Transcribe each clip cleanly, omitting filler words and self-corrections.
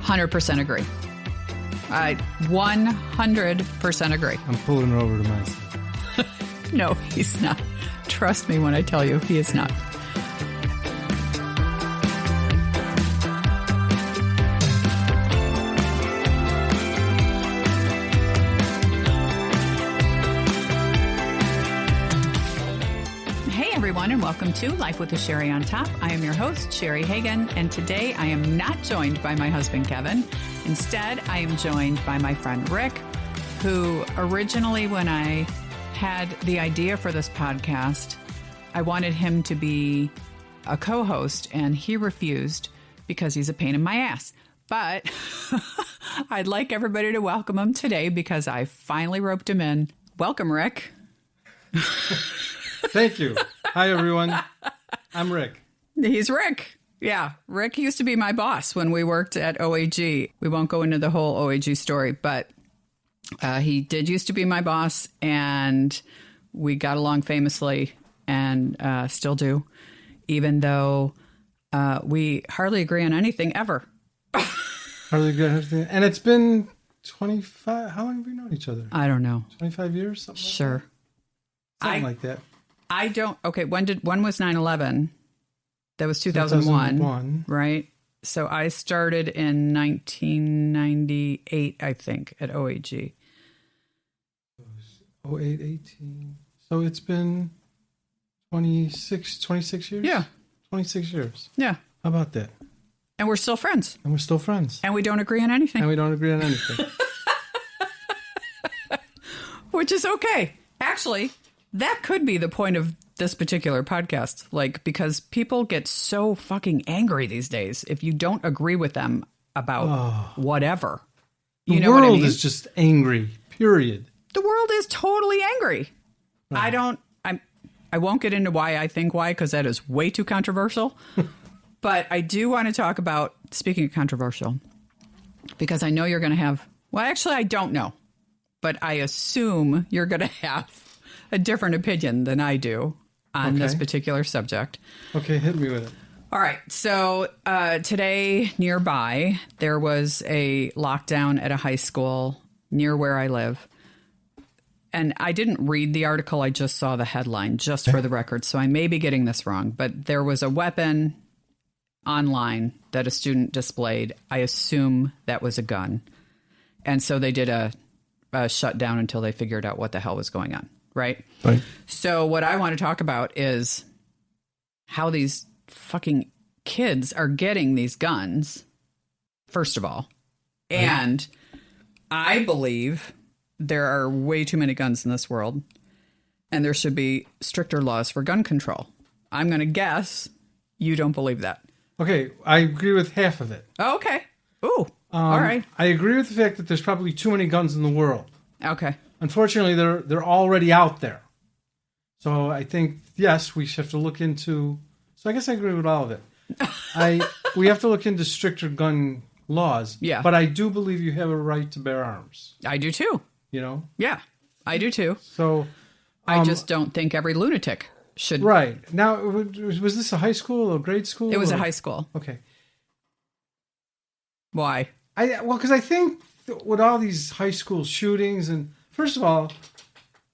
100% agree. I 100% agree. I'm pulling her over to my side. No, he's not. Trust me when I tell you, he is not. Hey everyone, and welcome to Life with a Cheri on Top. I am your host, Cheri Hagan, and today I am not joined by my husband, Kevin. Instead, I am joined by my friend, Rick, who originally, when I had the idea for this podcast, I wanted him to be a co-host, and he refused because he's a pain in my ass. But I'd like everybody to welcome him today because I finally roped him in. Welcome, Rick. Thank you. Hi, everyone. I'm Rick. He's Rick. Yeah, Rick used to be my boss when we worked at OAG. We won't go into the whole OAG story, but he did used to be my boss, and we got along famously and still do, even though we hardly agree on anything ever. Hardly agree on anything. And it's been 25, how long have we known each other? I don't know. 25 years? Something Sure. Something like that. I don't, okay, when was 9/11? That was 2001, right? So I started in 1998, I think, at OAG. 08, 18. So it's been 26 years? Yeah. 26 years. Yeah. How about that? And we're still friends. And we're still friends. And we don't agree on anything. And we don't agree on anything. Which is okay. Actually, that could be the point of this particular podcast. Like, because people get so fucking angry these days if you don't agree with them about whatever. You know what I mean? The world is just angry, period. The world is totally angry. Right. I won't get into why I think why, because that is way too controversial. But I do want to talk about, speaking of controversial, because I know you're going to have, well, actually, I don't know. But I assume you're going to have a different opinion than I do on this particular subject. Okay, hit me with it. All right. So today nearby, there was a lockdown at a high school near where I live. And I didn't read the article. I just saw the headline, just for the record. So I may be getting this wrong. But there was a weapon online that a student displayed. I assume that was a gun. And so they did a shutdown until they figured out what the hell was going on. Right? So what I want to talk about is how these fucking kids are getting these guns, first of all. And I believe there are way too many guns in this world, and there should be stricter laws for gun control. I'm going to guess you don't believe that. Okay, I agree with half of it. Oh, okay. Ooh, all right. I agree with the fact that there's probably too many guns in the world. Okay. Unfortunately, they're already out there. So I think, yes, we have to look into... So I guess I agree with all of it. We have to look into stricter gun laws. Yeah. But I do believe you have a right to bear arms. I do too. You know? Yeah, I do too. So... I just don't think every lunatic should... Right. Now, was this a high school or grade school? It was a high school. Okay. Why? Because I think with all these high school shootings and... First of all,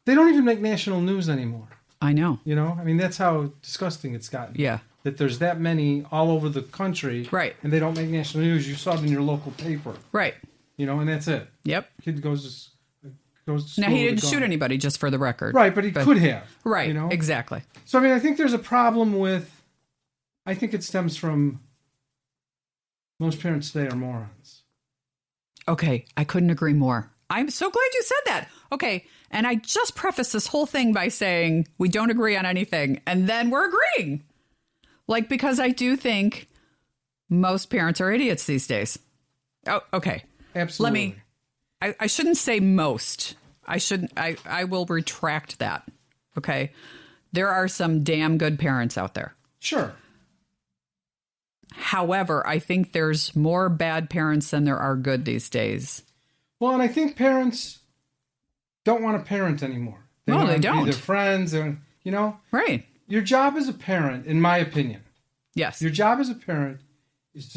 they don't even make national news anymore. I know. You know? I mean, that's how disgusting it's gotten. Yeah. That there's that many all over the country. Right. And they don't make national news. You saw it in your local paper. Right. You know, and that's it. Yep. Kid goes to school. Now, he didn't shoot anybody, just for the record. Right, but he could have. Right, you know? Exactly. So, I mean, I think there's a problem with... I think it stems from... Most parents today are morons. Okay, I couldn't agree more. I'm so glad you said that. Okay, and I just prefaced this whole thing by saying we don't agree on anything, and then we're agreeing. Like, because I do think most parents are idiots these days. Oh, okay. Absolutely. I shouldn't say most. I will retract that. Okay. There are some damn good parents out there. Sure. However, I think there's more bad parents than there are good these days. Well, and I think parents don't want to parent anymore. They want to be their friends, and you know, right? Your job as a parent, in my opinion, yes, your job as a parent is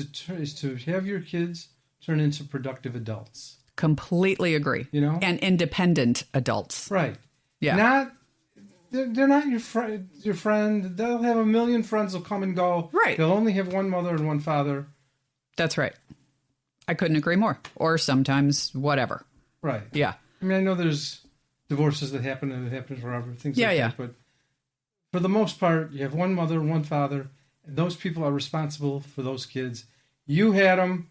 to have your kids turn into productive adults. Completely agree. You know? And independent adults. Right. Yeah. They're not your friend. They'll have a million friends. They'll come and go. Right. They'll only have one mother and one father. That's right. I couldn't agree more. Or sometimes whatever. Right. Yeah. I mean, I know there's divorces that happen and it happens forever, things like that. But for the most part, you have one mother and one father, and those people are responsible for those kids. You had them.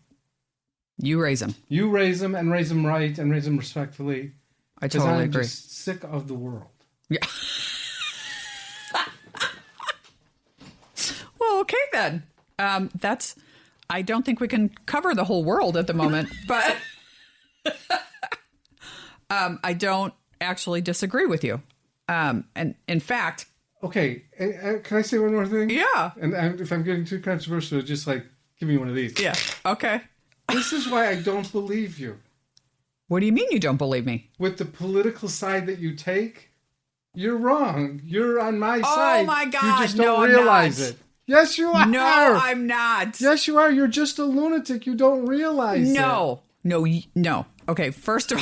You raise them. You raise them and raise them right and raise them respectfully. I totally agree. I'm just sick of the world. Yeah. Well, okay then. I don't think we can cover the whole world at the moment, but I don't actually disagree with you. And in fact... Okay, can I say one more thing? Yeah. And if I'm getting too controversial, just like, give me one of these. Yeah, okay. This is why I don't believe you. What do you mean you don't believe me? With the political side that you take, you're wrong. You're on my side. Oh my God. You just don't realize it. Yes, you are. No, I'm not. Yes, you are. You're just a lunatic. You don't realize it. No. Okay, first of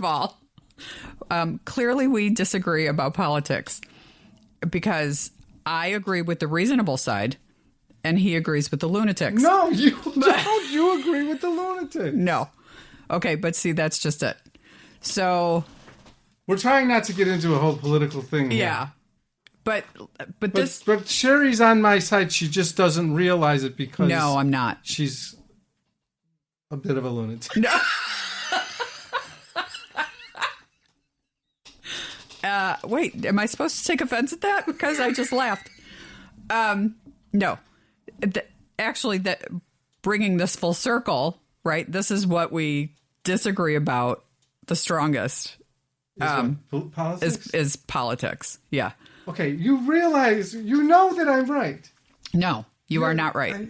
all, clearly we disagree about politics because I agree with the reasonable side and he agrees with the lunatics. No, you don't. You agree with the lunatic. No. Okay, but see, that's just it. So... We're trying not to get into a whole political thing here. Yeah. But Cheri's on my side. She just doesn't realize it because... No, I'm not. She's a bit of a lunatic. No. Wait, am I supposed to take offense at that? Because I just laughed. No. Actually, bringing this full circle, right? This is what we disagree about the strongest. Politics? Is politics. Yeah. Okay, you know that I'm right. No, you are not right.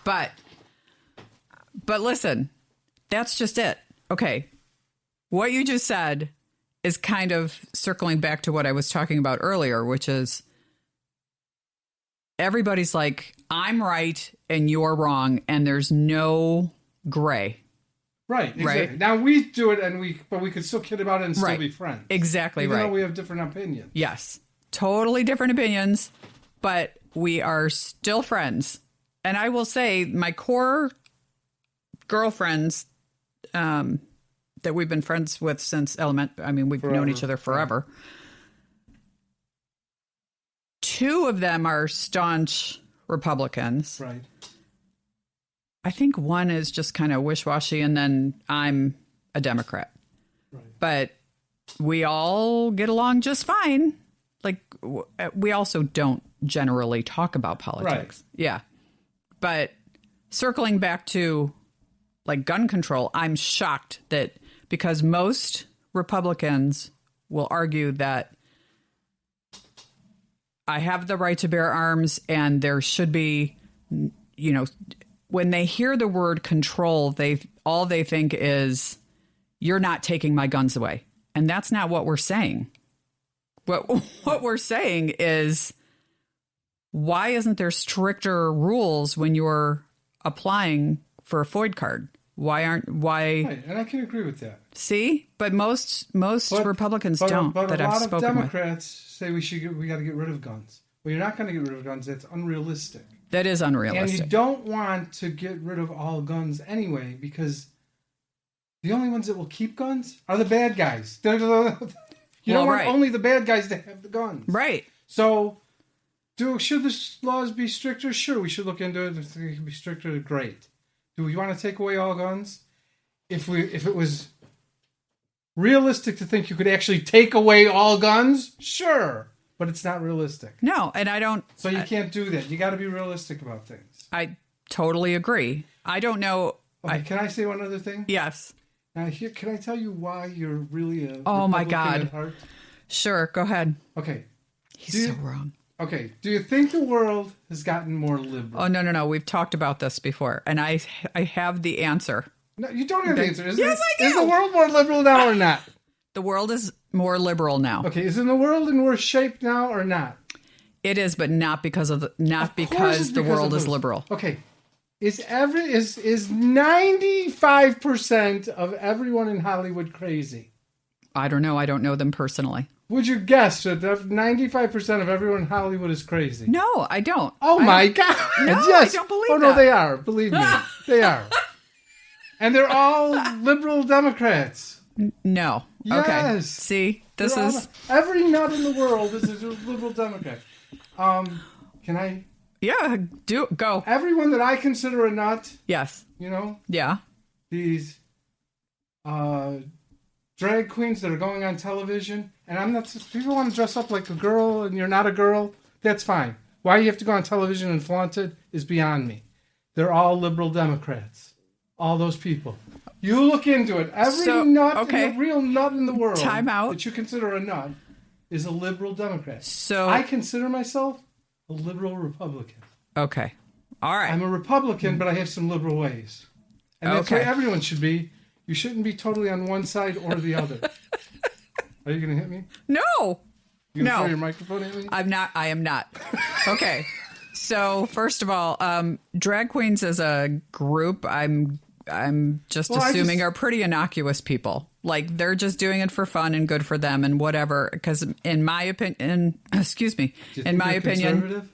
But listen, that's just it. Okay. What you just said is kind of circling back to what I was talking about earlier, which is everybody's like, I'm right and you're wrong, and there's no gray. Right, exactly. Right? Now we do it, but we could still kid about it and still be friends. Exactly Even right. though we have different opinions. Yes, totally different opinions, but we are still friends. And I will say, my core girlfriends that we've been friends with since we've known each other forever. Yeah. 2 of them are staunch Republicans. Right. I think one is just kind of wish-washy, and then I'm a Democrat. Right. But we all get along just fine. Like, we also don't generally talk about politics. Right. Yeah. But circling back to, like, gun control, I'm shocked that because most Republicans will argue that I have the right to bear arms and there should be, when they hear the word control, all they think is, you're not taking my guns away. And that's not what we're saying. What we're saying is, why isn't there stricter rules when you're applying for a FOID card? Why? Right, and I can agree with that. See? But most Republicans don't. But that a I've lot of spoken Democrats say we got to get rid of guns. Well, you're not going to get rid of guns. That's unrealistic. That is unrealistic. And you don't want to get rid of all guns anyway, because the only ones that will keep guns are the bad guys. You don't want only the bad guys to have the guns. Right. So, should the laws be stricter? Sure, we should look into it. If they can be stricter, great. Do we want to take away all guns? If it was realistic to think you could actually take away all guns, sure. But it's not realistic. No, and I don't... So you can't do that. You got to be realistic about things. I totally agree. I don't know... Okay, can I say one other thing? Yes. Now, can I tell you why you're really a Oh, Republican my God. at heart? Sure, go ahead. Okay. He's so wrong. Okay, do you think the world has gotten more liberal? Oh, no. We've talked about this before, and I have the answer. No, you don't have the answer. Yes, I do. Is the world more liberal now or not? The world is more liberal now. Okay, is the world in worse shape now or not? It is, but not because the world is liberal. Okay, Is 95% of everyone in Hollywood crazy? I don't know. I don't know them personally. Would you guess that 95% of everyone in Hollywood is crazy? No, I don't. Oh my God. No, yes. I don't believe that. Oh, no, that. they are. Believe me. They are. And they're all liberal Democrats. No. Yes. Okay. See, this is... Every nut in the world is a liberal Democrat. Can I... Yeah, go. Everyone that I consider a nut, Yes. you know, Yeah. these drag queens that are going on television, and I'm not. People want to dress up like a girl, and you're not a girl. That's fine. Why you have to go on television and flaunt it is beyond me. They're all liberal Democrats. All those people. You look into it. Every nut, the real nut in the world, Time out. that you consider a nut, is a liberal Democrat. So I consider myself a liberal Republican. Okay. All right. I'm a Republican, but I have some liberal ways. And that's where everyone should be. You shouldn't be totally on one side or the other. Are you going to hit me? No. You going to throw your microphone at me? I'm not. I am not. Okay. So first of all, drag queens as a group, I'm just assuming are pretty innocuous people. Like they're just doing it for fun and good for them and whatever. Because in my opinion, excuse me, in my opinion, conservative?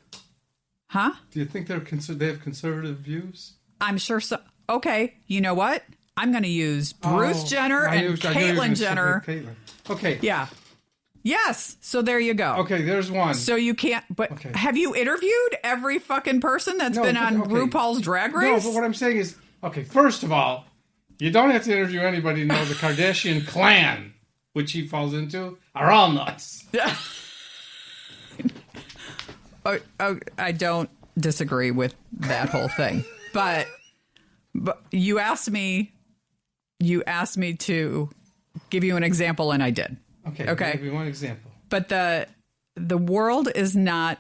Huh? Do you think they have conservative views? I'm sure so. Okay, you know what? I'm going to use Bruce Jenner and Caitlyn Jenner. Okay. Yeah. Yes. So there you go. Okay, there's one. So you can't. But have you interviewed every fucking person that's been on RuPaul's Drag Race? No, but what I'm saying is, okay, first of all, you don't have to interview anybody to know the Kardashian clan, which he falls into, are all nuts. I don't disagree with that whole thing, but you asked me to give you an example, and I did. Okay. Give me one example. But the world is not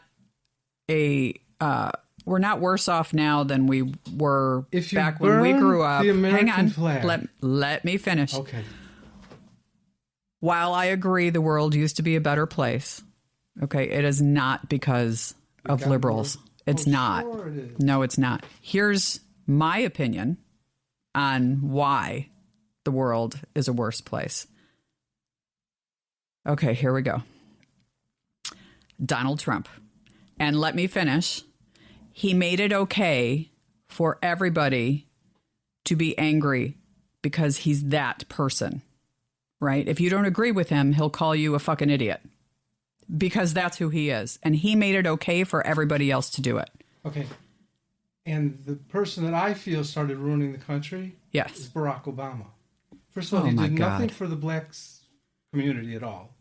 we're not worse off now than we were back when we grew up. The American Hang on, flag. let me finish. Okay. While I agree the world used to be a better place, okay, it is not because of liberals. It's not. Sure it is. No, it's not. Here's my opinion on why the world is a worse place. Okay, here we go. Donald Trump. And let me finish. He made it okay for everybody to be angry because he's that person, right? If you don't agree with him, he'll call you a fucking idiot because that's who he is. And he made it okay for everybody else to do it. Okay. And the person that I feel started ruining the country is Barack Obama. First of all, he did nothing for the black community at all.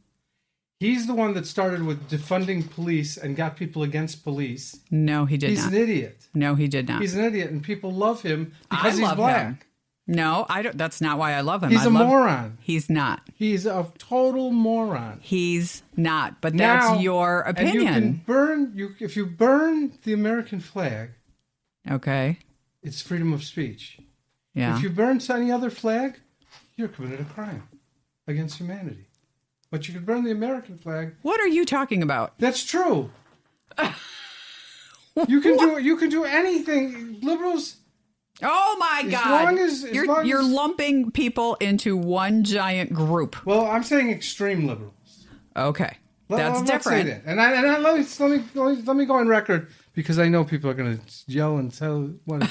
He's the one that started with defunding police and got people against police. No, he did not. He's an idiot. No, he did not. He's an idiot, and people love him because he's black. Him. No, I don't. That's not why I love him. He's a moron. He's not. He's a total moron. He's not. But that's your opinion. And if you burn the American flag. Okay. It's freedom of speech. Yeah. If you burn any other flag, you're committed a crime against humanity. But you could burn the American flag. What are you talking about? That's true. You can do anything. Liberals. Oh my God! You're lumping people into one giant group. Well, I'm saying extreme liberals. Okay, that's different. That. And let me go on record because I know people are going to yell and want to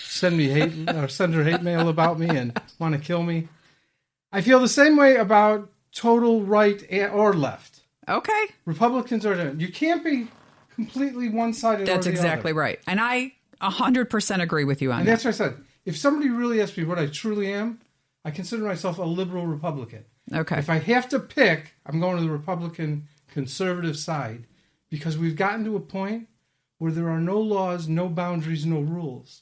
send me hate or send her hate mail about me and want to kill me. I feel the same way about total right or left. Okay. Republicans are. You can't be completely one-sided. That's exactly right. And I 100% agree with you on that. And that's what I said. If somebody really asks me what I truly am, I consider myself a liberal Republican. Okay. If I have to pick, I'm going to the Republican conservative side because we've gotten to a point where there are no laws, no boundaries, no rules.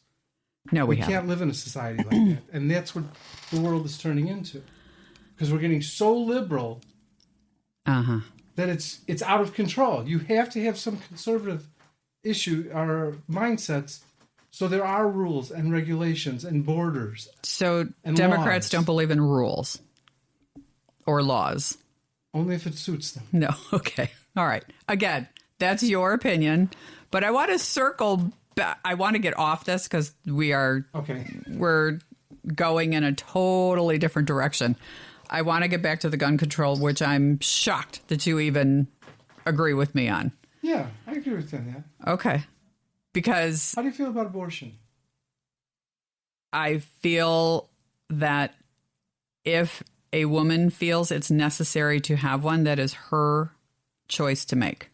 No, we can't live in a society like that. And that's what the world is turning into. Because we're getting so liberal that it's out of control. You have to have some conservative issue or mindsets. So there are rules and regulations and borders. So and Democrats don't believe in rules or laws. Only if it suits them. No. Okay. All right. Again, that's your opinion. But I want to circle I want to get off this because we're going in a totally different direction. I want to get back to the gun control, which I'm shocked that you even agree with me on. Yeah, I agree with that. Okay. Because how do you feel about abortion? I feel that if a woman feels it's necessary to have one, that is her choice to make.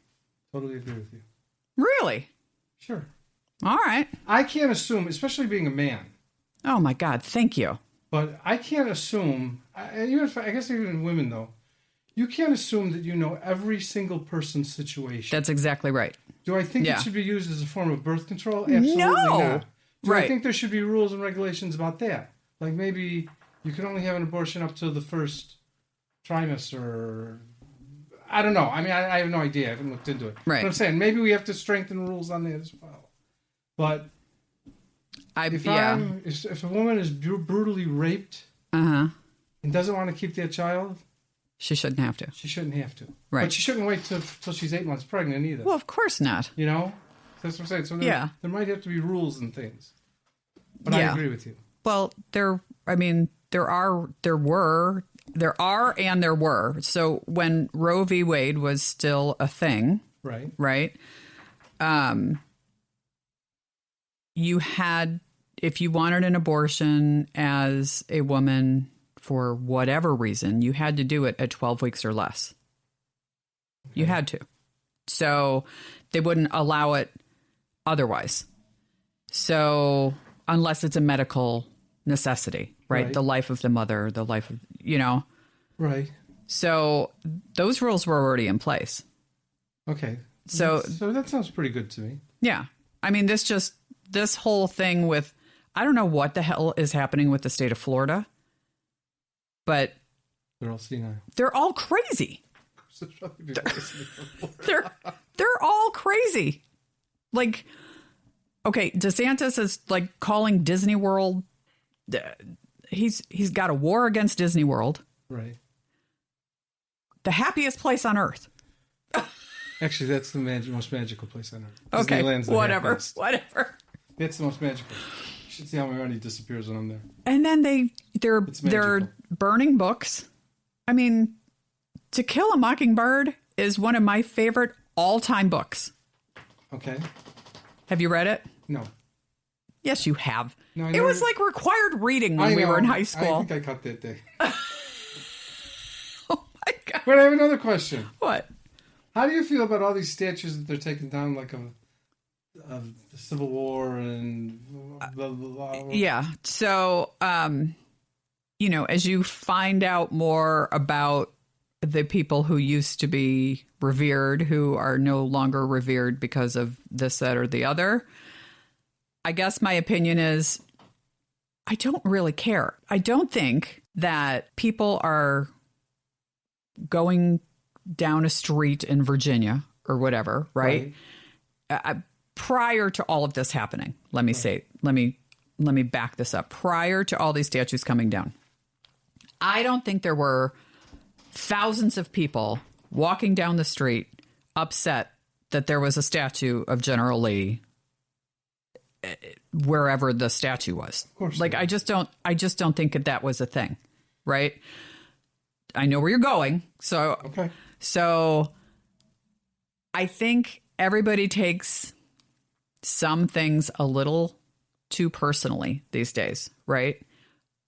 Totally agree with you. Really? Sure. All right. I can't assume, especially being a man. Oh, my God. Thank you. But I can't assume, I guess even women, though, you can't assume that you know every single person's situation. That's exactly right. Do I think it should be used as a form of birth control? Absolutely not. Do I think there should be rules and regulations about that? Like maybe you can only have an abortion up to the first trimester. Or, I don't know. I mean, I have no idea. I haven't looked into it. Right. But I'm saying maybe we have to strengthen rules on that as well. But if a woman is brutally raped and doesn't want to keep that child, she shouldn't have to. She shouldn't have to. Right. But she shouldn't wait till she's 8 months pregnant either. Well, of course not. You know? That's what I'm saying. So there might have to be rules and things. But I agree with you. Well, there were. So when Roe v. Wade was still a thing, right? You had, if you wanted an abortion as a woman for whatever reason, you had to do it at 12 weeks or less. Okay. You had to. So they wouldn't allow it otherwise. So unless it's a medical necessity, right? The life of the mother, the life of, Right. So those rules were already in place. Okay. So that sounds pretty good to me. Yeah. I mean, this whole thing with, I don't know what the hell is happening with the state of Florida, but they're all senile. They're all crazy. They're all crazy. Like, okay, DeSantis is like calling Disney World. He's got a war against Disney World. Right. The happiest place on earth. Actually, that's the most magical place on earth. Okay, whatever. It's the most magical. You should see how my money disappears when I'm there. And then they're burning books. I mean, To Kill a Mockingbird is one of my favorite all-time books. Okay. Have you read it? No. Yes, you have. No, it was like required reading when we were in high school. I think I cut that day. Oh my God. But I have another question. What? How do you feel about all these statues that they're taking down, like of the Civil War and blah, blah, blah? Yeah. So, as you find out more about the people who used to be revered, who are no longer revered because of this, that, or the other, I guess my opinion is I don't really care. I don't think that people are going down a street in Virginia or whatever, right? Prior to all of this happening, let me back this up. Prior to all these statues coming down, I don't think there were thousands of people walking down the street upset that there was a statue of General Lee wherever the statue was. Of course. Like, I just don't think that was a thing, right? I know where you're going. So, okay. So I think everybody takes some things a little too personally these days, right?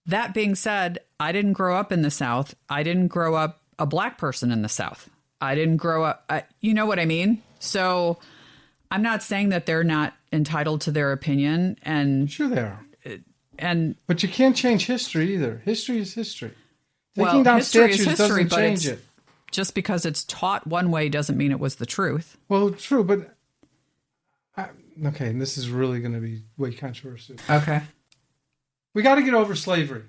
That being said, I didn't grow up in the South. I didn't grow up a black person in the South. I didn't grow up, you know what I mean? So I'm not saying that they're not entitled to their opinion. And sure they are. But you can't change history either. History is history. Taking down statues doesn't change it. Just because it's taught one way doesn't mean it was the truth. Well, true, but okay, and this is really going to be way controversial. Okay. We got to get over slavery.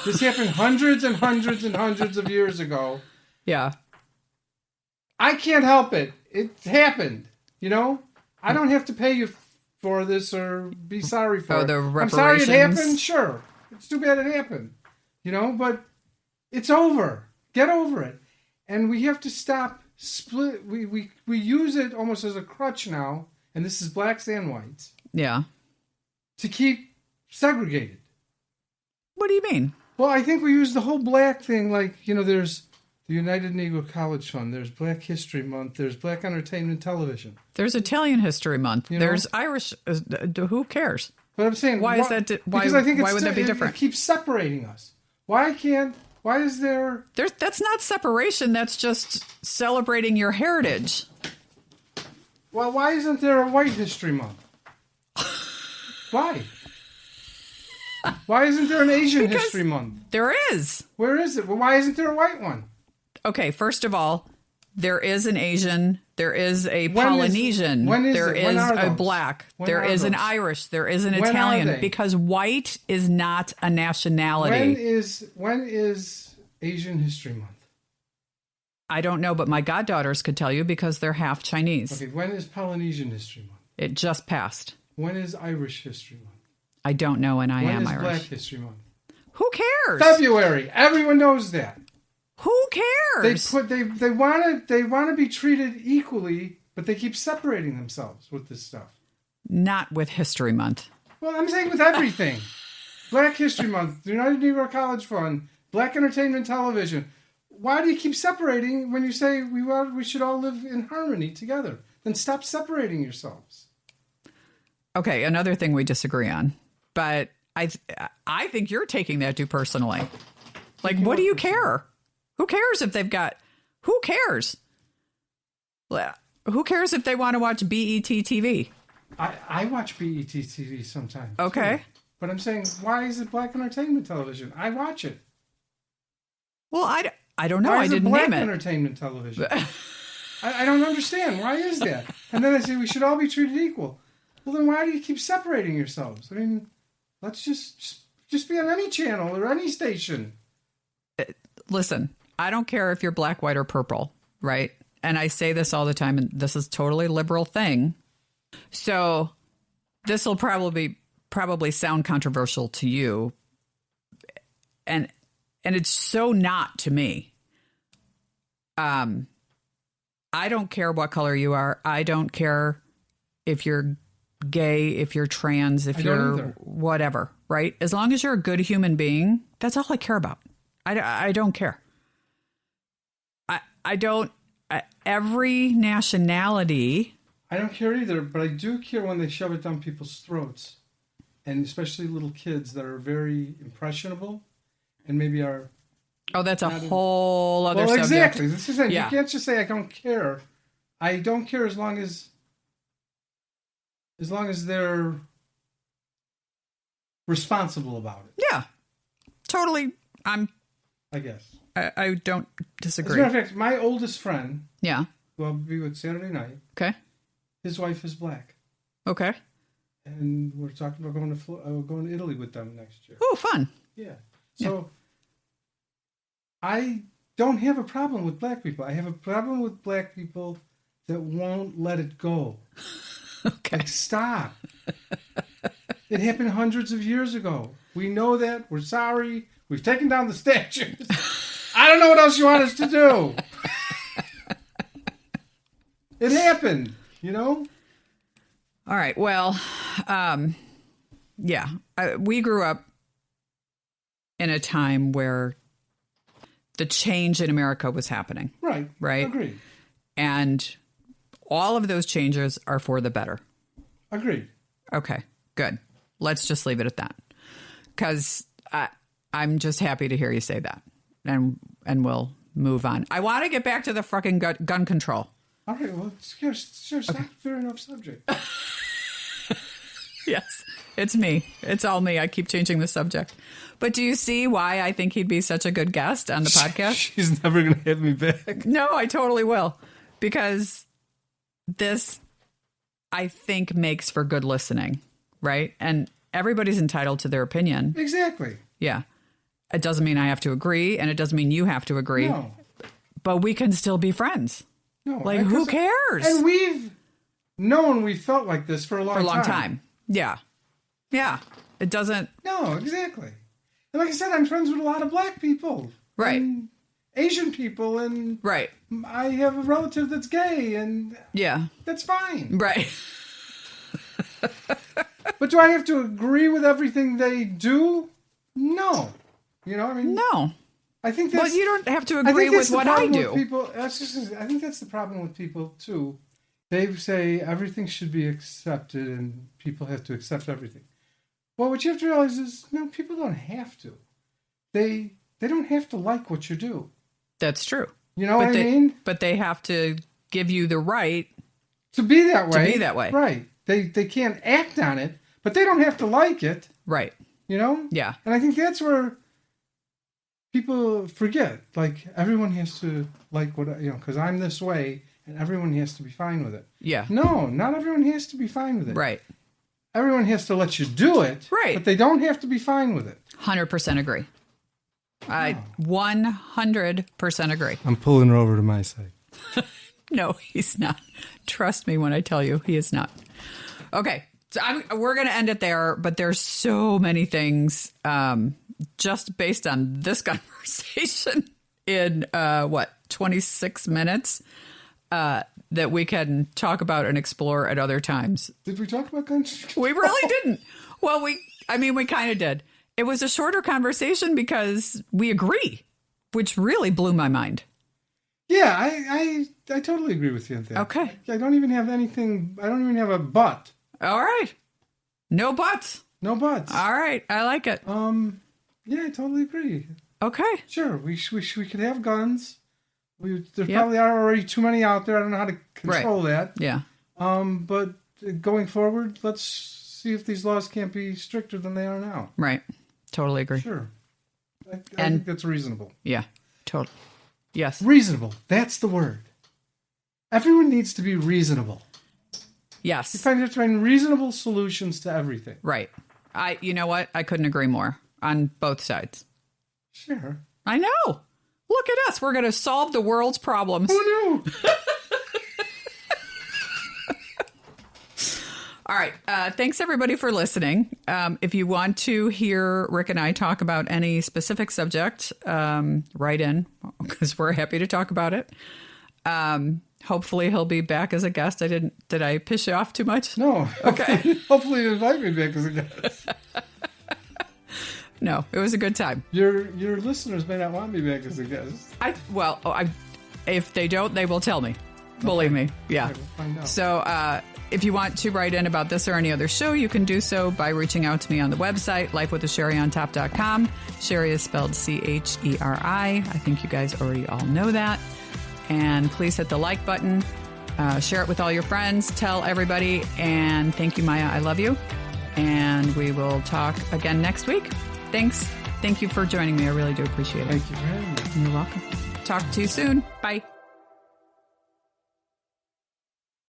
This happened hundreds and hundreds and hundreds of years ago. Yeah. I can't help it. It happened. I don't have to pay you for this or be sorry for it. The reparations. I'm sorry it happened. Sure. It's too bad it happened. But it's over. Get over it. And we have to stop split. We use it almost as a crutch now and this is blacks and whites, Yeah. to keep segregated. What do you mean? Well, I think we use the whole black thing, like, there's the United Negro College Fund, there's Black History Month, there's Black Entertainment Television. There's Italian History Month. You know? There's Irish. Who cares? But I'm saying, Why is that? Because I think why would that be different? It keeps separating us. Why is there... That's not separation. That's just celebrating your heritage. Well, why isn't there a White History Month? Why? Why isn't there an Asian History Month? There is. Where is it? Well, why isn't there a white one? Okay, first of all, there is an Asian, there is a Polynesian, there is a black, there is an Irish, there is an Italian, because white is not a nationality. When is Asian History Month? I don't know, but my goddaughters could tell you because they're half Chinese. Okay, when is Polynesian History Month? It just passed. When is Irish History Month? I don't know, and I am Irish. When is Black History Month? Who cares? February. Everyone knows that. Who cares? They want to be treated equally, but they keep separating themselves with this stuff. Not with History Month. Well, I'm saying with everything. Black History Month, the United Negro College Fund, Black Entertainment Television. Why do you keep separating when you say we should all live in harmony together? Then stop separating yourselves. Okay, another thing we disagree on, but I think you're taking that too personally. Like, what do you care? Who cares if they've got... Who cares? Who cares if they want to watch BET TV? I watch BET TV sometimes. Okay. Too. But I'm saying, why is it Black Entertainment Television? I watch it. Well, I don't know. Why I is it didn't Black name it. Entertainment Television? I don't understand. Why is that? And then I say we should all be treated equal. Well, then why do you keep separating yourselves? I mean, let's just be on any channel or any station. Listen, I don't care if you're black, white, or purple, right? And I say this all the time, and this is totally liberal thing. So this will probably sound controversial to you, and it's so not to me. I don't care what color you are. I don't care if you're gay, if you're trans, if you're whatever, right? As long as you're a good human being, that's all I care about. I don't care. I don't. Every nationality. I don't care either, but I do care when they shove it down people's throats, and especially little kids that are very impressionable, and maybe are. Oh, that's a whole other subject. Well, exactly. This is it. Yeah. You can't just say I don't care. I don't care as long as they're responsible about it. Yeah, totally. I guess. I don't disagree. As a matter of fact, my oldest friend, yeah, who I'll be with Saturday night, okay, his wife is black. Okay. And we're talking about going to Italy with them next year. Oh, fun. Yeah. So I don't have a problem with black people. I have a problem with black people that won't let it go. Okay. Like, stop. It happened hundreds of years ago. We know that. We're sorry. We've taken down the statues. I don't know what else you want us to do. It happened, you know? All right. Well, we grew up in a time where the change in America was happening. Right. Right. Agreed. And all of those changes are for the better. Agreed. Okay, good. Let's just leave it at that. Because I'm just happy to hear you say that. And we'll move on. I want to get back to the fucking gun control. All right, well, sure, stop veering off subject. Yes, it's me. It's all me. I keep changing the subject. But do you see why I think he'd be such a good guest on the podcast? She's never going to have me back. No, I totally will. Because this, I think, makes for good listening, right? And everybody's entitled to their opinion. Exactly. Yeah. It doesn't mean I have to agree, and it doesn't mean you have to agree. No. But we can still be friends. No. Like, who cares? And we felt like this for a long time. Yeah. Yeah. It doesn't. No, exactly. And like I said, I'm friends with a lot of black people. Right. And Asian people. And right. I have a relative that's gay. And yeah, that's fine. Right. But do I have to agree with everything they do? No. You know, I mean, No. I think that's, Well, you don't have to agree with what I do. I think that's the problem with people too. They say everything should be accepted and people have to accept everything. Well, what you have to realize is, no, people don't have to. They don't have to like what you do. That's true. You know what I mean? But they have to give you the right to be that way. To be that way. Right. They can't act on it, but they don't have to like it. Right. You know? Yeah. And I think that's where people forget. Like, everyone has to like what, you know, because I'm this way and everyone has to be fine with it. Yeah. No, not everyone has to be fine with it. Right. Everyone has to let you do it. Right. But they don't have to be fine with it. 100% agree. I 100% agree. I'm pulling her over to my side. No, he's not. Trust me when I tell you, he is not. Okay, so we're going to end it there, but there's so many things just based on this conversation in, 26 minutes that we can talk about and explore at other times. Did we talk about guns? We really didn't. Well, we kind of did. It was a shorter conversation because we agree, which really blew my mind. Yeah, I totally agree with you on that. Okay. I don't even have anything. I don't even have a but. All right. No buts. No buts. All right. I like it. Yeah, I totally agree. Okay. Sure. We could have guns. There probably are already too many out there. I don't know how to control that. Yeah. But going forward, let's see if these laws can't be stricter than they are now. Right. Totally agree. Sure. I think that's reasonable. Yeah. Totally. Yes. Reasonable. That's the word. Everyone needs to be reasonable. Yes. You have to find reasonable solutions to everything. Right. You know what? I couldn't agree more on both sides. Sure. I know. Look at us. We're going to solve the world's problems. Who knew? All right. Thanks, everybody, for listening. If you want to hear Rick and I talk about any specific subject, write in, because we're happy to talk about it. Hopefully, he'll be back as a guest. Did I piss you off too much? No. Okay. Hopefully you invite me back as a guest. No, it was a good time. Your listeners may not want me back as a guest. If they don't, they will tell me. Okay. Believe me. Yeah. Okay, we'll find out. So, if you want to write in about this or any other show, you can do so by reaching out to me on the website, lifewithacheriontop.com. Cheri is spelled Cheri. I think you guys already all know that. And please hit the like button. Share it with all your friends. Tell everybody. And thank you, Maya. I love you. And we will talk again next week. Thanks. Thank you for joining me. I really do appreciate it. Thank you for having me. You're welcome. Talk to you soon. Bye.